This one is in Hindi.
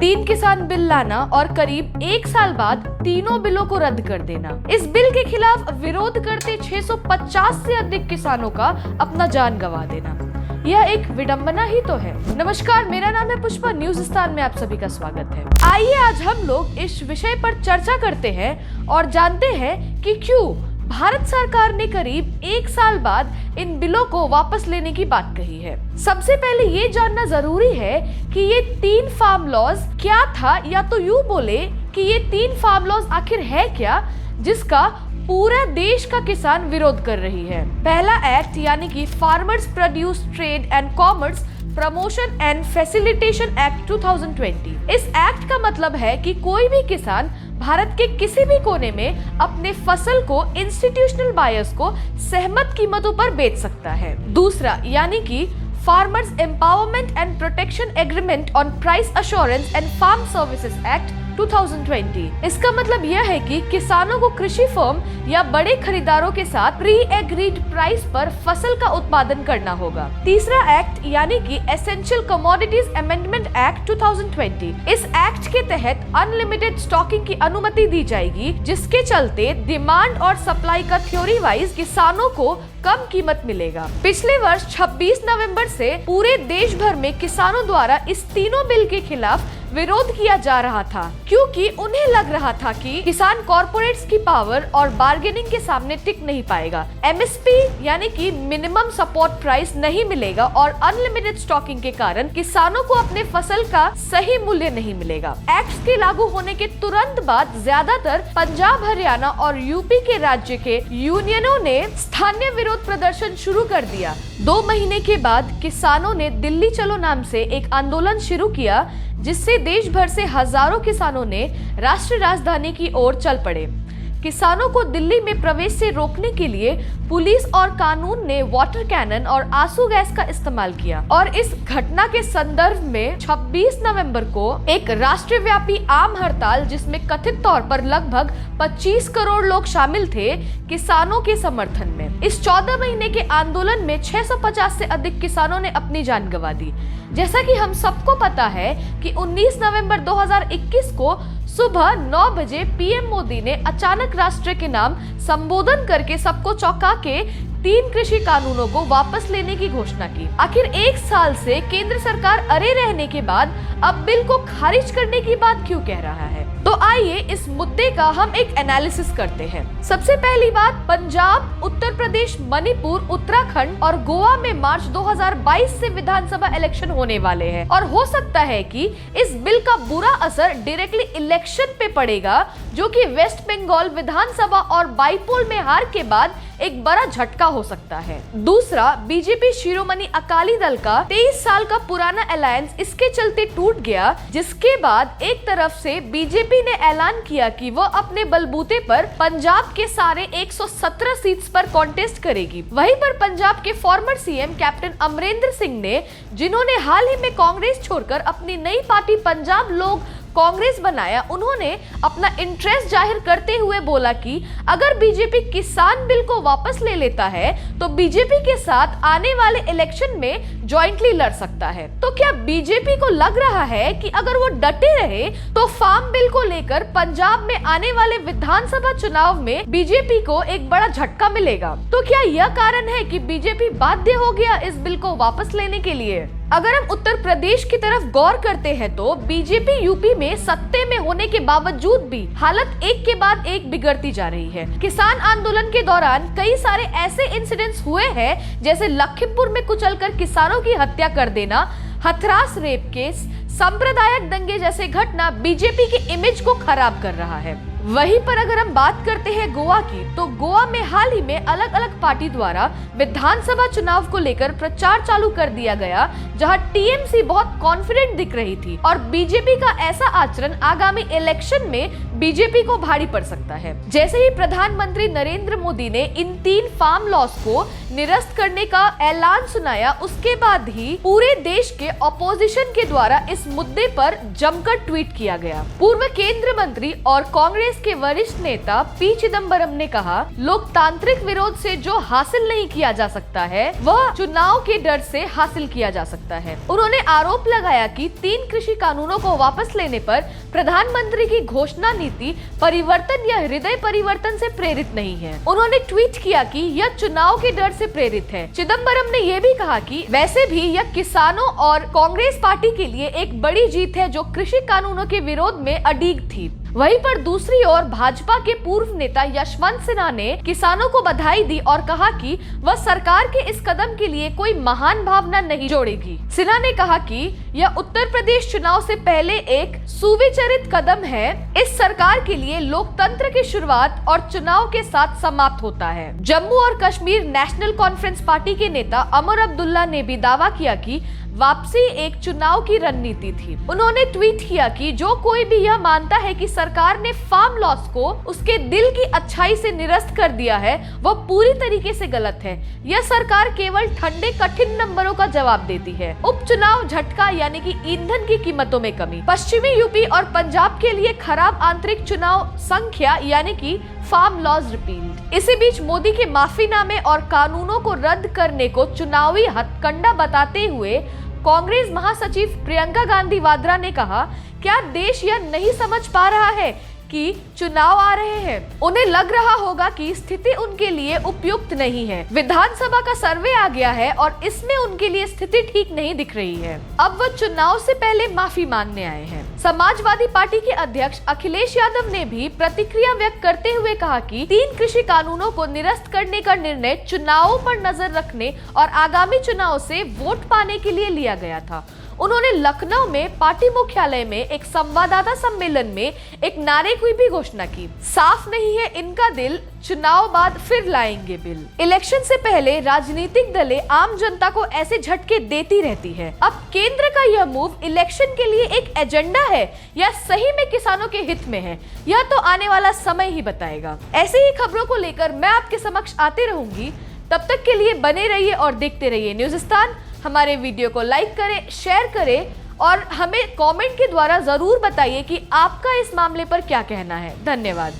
तीन किसान बिल लाना और करीब 1 साल बाद तीनों बिलों को रद्द कर देना। इस बिल के खिलाफ विरोध करते 650 से अधिक किसानों का अपना जान गंवा देना, यह एक विडंबना ही तो है। नमस्कार, मेरा नाम है पुष्पा, न्यूज़िस्तान में आप सभी का स्वागत है। आइए आज हम लोग इस विषय पर चर्चा करते हैं और जानते हैं कि क्यों भारत सरकार ने करीब 1 साल बाद इन बिलों को वापस लेने की बात कही है। सबसे पहले ये जानना जरूरी है कि ये 3 फार्म लॉज क्या था, या तो यूं बोले कि ये 3 फार्म लॉज आखिर है क्या जिसका पूरा देश का किसान विरोध कर रही है। पहला एक्ट यानी कि farmers produce trade and commerce promotion and facilitation act 2020। इस एक्ट का मतलब है कि कोई भी किसान भारत के किसी भी कोने में अपने फसल को इंस्टीट्यूशनल बायर्स को सहमत कीमतों पर बेच सकता है। दूसरा यानी कि farmers empowerment and protection agreement on price assurance and farm services act 2020। इसका मतलब यह है कि किसानों को कृषि फर्म या बड़े खरीदारों के साथ प्री एग्रीड प्राइस पर फसल का उत्पादन करना होगा। तीसरा एक्ट यानी कि एसेंशियल कमोडिटीज अमेंडमेंट एक्ट 2020। इस एक्ट के तहत अनलिमिटेड स्टॉकिंग की अनुमति दी जाएगी, जिसके चलते डिमांड और सप्लाई का थ्योरी वाइज किसानों को कम कीमत मिलेगा। पिछले वर्ष 26 नवंबर से पूरे देश भर में किसानों द्वारा इस तीनों बिल के खिलाफ विरोध किया जा रहा था, क्योंकि उन्हें लग रहा था कि किसान कॉर्पोरेट्स की पावर और बार्गेनिंग के सामने टिक नहीं पाएगा, एमएसपी यानी कि मिनिमम सपोर्ट प्राइस नहीं मिलेगा और अनलिमिटेड स्टॉकिंग के कारण किसानों को अपने फसल का सही मूल्य नहीं मिलेगा। एक्ट के लागू होने के तुरंत बाद ज्यादातर पंजाब, हरियाणा और यूपी के राज्य के यूनियनों ने स्थानीय विरोध प्रदर्शन शुरू कर दिया। 2 महीने के बाद किसानों ने दिल्ली चलो नाम से एक आंदोलन शुरू किया, जिससे देश भर से हजारों किसानों ने राष्ट्रीय राजधानी की ओर चल पड़े। किसानों को दिल्ली में प्रवेश से रोकने के लिए पुलिस और कानून ने वाटर कैनन और आंसू गैस का इस्तेमाल किया और इस घटना के संदर्भ में 26 नवंबर को एक राष्ट्रव्यापी आम हड़ताल, जिसमें कथित तौर पर लगभग 25 करोड़ लोग शामिल थे, किसानों के समर्थन में। इस 14 महीने के आंदोलन में 650 से अधिक किसानों ने अपनी जान गंवा दी। जैसा कि हम सबको पता है कि 19 नवंबर 2021 को सुबह 9 बजे पीएम मोदी ने अचानक राष्ट्र के नाम संबोधन करके सबको चौंका के 3 कृषि कानूनों को वापस लेने की घोषणा की। आखिर 1 साल से केंद्र सरकार अड़े रहने के बाद अब बिल को खारिज करने की बात क्यों कह रहा है? तो आइए इस मुद्दे का हम एक एनालिसिस करते हैं। सबसे पहली बात, पंजाब, उत्तर प्रदेश, मणिपुर, उत्तराखंड और गोवा में मार्च 2022 से विधानसभा इलेक्शन होने वाले हैं और हो सकता है कि इस बिल का बुरा असर डायरेक्टली इलेक्शन पे पड़ेगा, जो कि वेस्ट बंगाल विधानसभा और बाईपोल में हार के बाद एक बड़ा झटका हो सकता है। दूसरा, बीजेपी शिरोमणि अकाली दल का 23 साल का पुराना अलायंस इसके चलते टूट गया, जिसके बाद एक तरफ से बीजेपी ने ऐलान किया कि वो अपने बलबूते पर पंजाब के सारे 117 सीट्स पर कॉन्टेस्ट करेगी। वहीं पर पंजाब के farmer CM captain Amarinder Singh ने, जिन्होंने हाल ही में कांग्रेस छोड़कर अपनी नई पार्टी पंजाब लोग कांग्रेस बनाया, उन्होंने अपना इंटरेस्ट जाहिर करते हुए बोला कि अगर बीजेपी किसान बिल को वापस ले लेता है तो बीजेपी के साथ आने वाले इलेक्शन में जॉइंटली लड़ सकता है। तो क्या बीजेपी को लग रहा है कि अगर वो डटे रहे तो फार्म बिल को लेकर पंजाब में आने वाले विधानसभा चुनाव में बीजेपी को एक बड़ा झटका मिलेगा? तो क्या यह कारण है कि बीजेपी बाध्य हो गया इस बिल को वापस लेने के लिए? अगर हम उत्तर प्रदेश की तरफ गौर करते हैं तो बीजेपी यूपी में सत्ते में होने के बावजूद भी हालत एक के बाद एक बिगड़ती जा रही है। किसान आंदोलन के दौरान कई सारे ऐसे इंसिडेंट्स हुए हैं, जैसे लखीमपुर में कुचलकर किसानों की हत्या कर देना, हथरास रेप केस, सांप्रदायिक दंगे जैसे घटना बीजेपी की इमेज को खराब कर रहा है। वहीं पर अगर हम बात करते हैं गोवा की, तो गोवा में हाल ही में अलग अलग पार्टी द्वारा विधानसभा चुनाव को लेकर प्रचार चालू कर दिया गया, जहां टीएमसी बहुत कॉन्फिडेंट दिख रही थी और बीजेपी का ऐसा आचरण आगामी इलेक्शन में बीजेपी को भारी पड़ सकता है। जैसे ही प्रधानमंत्री नरेंद्र मोदी ने इन 3 फार्म लॉज को निरस्त करने का ऐलान सुनाया, उसके बाद ही पूरे देश के ऑपोजिशन के द्वारा इस मुद्दे पर जमकर ट्वीट किया गया। पूर्व केंद्रीय मंत्री और कांग्रेस कांग्रेस के वरिष्ठ नेता पी चिदम्बरम ने कहा, लोकतांत्रिक विरोध से जो हासिल नहीं किया जा सकता है वह चुनाव के डर से हासिल किया जा सकता है। उन्होंने आरोप लगाया कि 3 कृषि कानूनों को वापस लेने पर प्रधानमंत्री की घोषणा नीति परिवर्तन या हृदय परिवर्तन से प्रेरित नहीं है। उन्होंने ट्वीट किया कि यह चुनाव के डर से प्रेरित है। चिदम्बरम ने यह भी कहा कि वैसे भी यह किसानों और कांग्रेस पार्टी के लिए एक बड़ी जीत है जो कृषि कानूनों के विरोध में अडिग थी। वहीं पर दूसरी ओर भाजपा के पूर्व नेता यशवंत सिन्हा ने किसानों को बधाई दी और कहा कि वह सरकार के इस कदम के लिए कोई महान भावना नहीं जोड़ेगी। सिन्हा ने कहा कि यह उत्तर प्रदेश चुनाव से पहले एक सुविचारित कदम है। इस सरकार के लिए लोकतंत्र की शुरुआत और चुनाव के साथ समाप्त होता है। जम्मू और कश्मीर नेशनल कॉन्फ्रेंस पार्टी के नेता अमर अब्दुल्ला ने भी दावा किया कि वापसी एक चुनाव की रणनीति थी। उन्होंने ट्वीट किया कि जो कोई भी यह मानता है कि सरकार ने फार्म लॉस को उसके दिल की अच्छाई से निरस्त कर दिया है, वह पूरी तरीके से गलत है। यह सरकार केवल ठंडे कठिन नंबरों का जवाब देती है। उपचुनाव झटका यानी कि ईंधन की कीमतों में कमी, पश्चिमी यूपी और पंजाब के लिए खराब आंतरिक चुनाव संख्या यानी कि फार्म लॉज रिपील्ड। इसी बीच मोदी के माफीनामे और कानूनों को रद्द करने को चुनावी हथकंडा बताते हुए कांग्रेस महासचिव प्रियंका गांधी वाड्रा ने कहा, क्या देश यह नहीं समझ पा रहा है कि चुनाव आ रहे हैं? उन्हें लग रहा होगा कि स्थिति उनके लिए उपयुक्त नहीं है। विधानसभा का सर्वे आ गया है और इसमें उनके लिए स्थिति ठीक नहीं दिख रही है। अब वह चुनाव से पहले माफी मांगने आए हैं। समाजवादी पार्टी के अध्यक्ष अखिलेश यादव ने भी प्रतिक्रिया व्यक्त करते हुए कहा कि 3 कृषि कानूनों को निरस्त करने का निर्णय चुनावों पर नजर रखने और आगामी चुनाव से वोट पाने के लिए लिया गया था। उन्होंने लखनऊ में पार्टी मुख्यालय में एक संवाददाता सम्मेलन में एक नारे की भी घोषणा की, साफ नहीं है इनका दिल, चुनाव बाद फिर लाएंगे बिल। इलेक्शन से पहले राजनीतिक दलें आम जनता को ऐसे झटके देती रहती है। अब केंद्र का यह मूव इलेक्शन के लिए एक एजेंडा है या सही में किसानों के हित में है, यह तो आने वाला समय ही बताएगा। ऐसे ही खबरों को लेकर मैं आपके समक्ष आती रहूंगी। तब तक के लिए बने रहिए और देखते रहिए न्यूज़िस्तान। हमारे वीडियो को लाइक करें, शेयर करें और हमें कमेंट के द्वारा जरूर बताइए कि आपका इस मामले पर क्या कहना है। धन्यवाद।